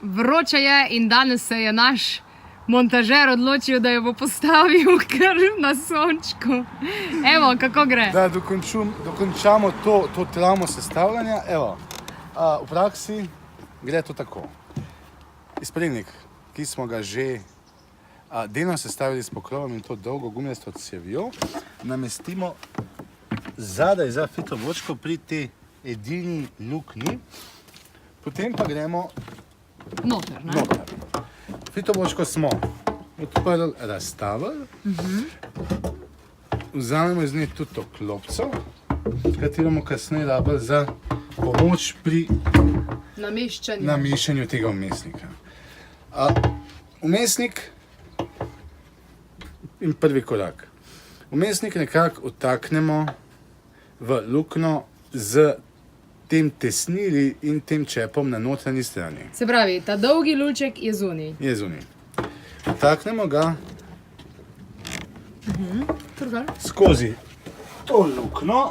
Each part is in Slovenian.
vroče je in danes se je naš montažer odločil, da jo bo postavil kar na sončku. Evo, kako gre? Da dokončamo to travmo sestavljanja. Evo, v praksi gre to tako. Izparilnik, ki smo ga že delno sestavili s pokrovom in to dolgo gumijasto cevjo, namestimo zadaj za fitovočko pri tej edini luknji, potem pa gremo Noter, ne? noter. Fitovočko smo odprli, razstavili, vzamemo iz nje tudi to klopco, katero bomo kasneje rabili za pomoč pri nameščanju tega vmesnika. Vmesnik in prvi korak. Vmesnik nekako vtaknemo v luknjo z tem tesnili in tem čepom na notranji strani. Se pravi, ta dolgi lulček je zunaj. Je zunaj. Vtaknemo ga skozi to luknjo.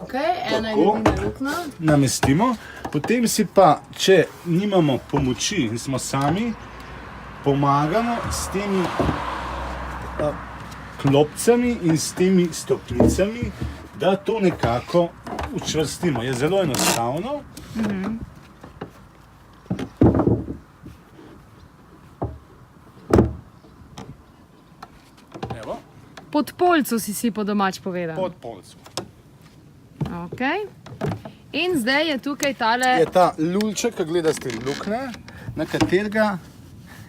Ok, ena je edina luknja. Namestimo. Potem si pa, če nimamo pomoči in smo sami, pomagamo s temi klopcami in s temi stopnicami, da to nekako učvrstimo. Je zelo enostavno. Evo. Pod polco si po domač povedal. Pod polco. Ok. In zdaj je tukaj tale... Je ta lulček, ki gleda z te luknje, na katerega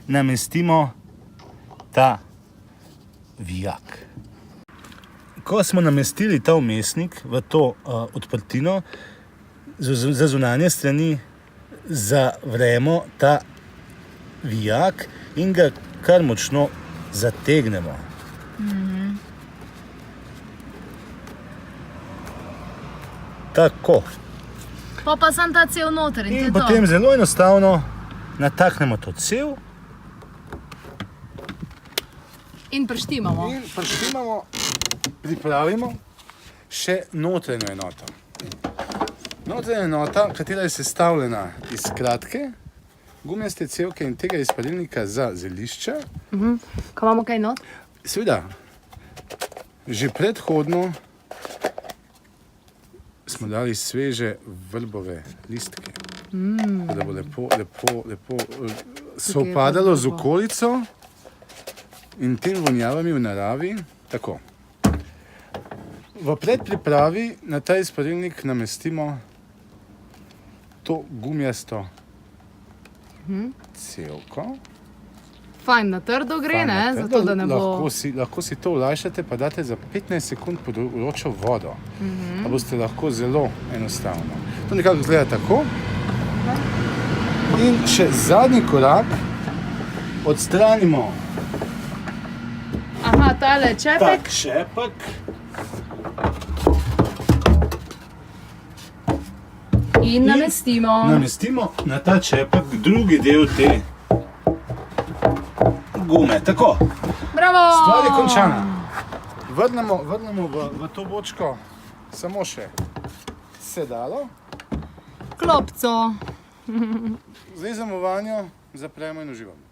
namestimo ta vijak. Ko smo namestili ta vmesnik v to odprtino, za zunanje strani zavremo ta vijak in ga kar močno zategnemo. Tako. Pa sam ta cev noter in to je In to. potem zelo enostavno nataknemo to cev. In prštimamo. In prštimamo, pripravimo še notranjo enoto. Notranja enota, katera je sestavljena iz kratke, gumijaste cevke in tega izparilnika za zelišča. Ko imamo kaj not? Seveda, že predhodno smo dali sveže vrbove listke, da bo lepo sovpadalo z okolico in tem vonjavami v naravi. Tako. V predpripravi na ta izparilnik namestimo to gumijasto cevko. Fajn, na trdo gre, ne? Zato, da ne bo... Lahko si to olajšate, pa date za 15 sekund pod vročo vodo. Pa boste lahko zelo enostavno. To nekako izgleda tako. In še zadnji korak, odstranimo Aha, tale čepek. tak šepek. In namestimo. Namestimo na ta čepek drugi del te gume. Tako. Bravo! Stvar je končana. Vrnemo v to bočko samo še sedalo. Klopco. Zlezemo vanjo, zapremo in uživamo.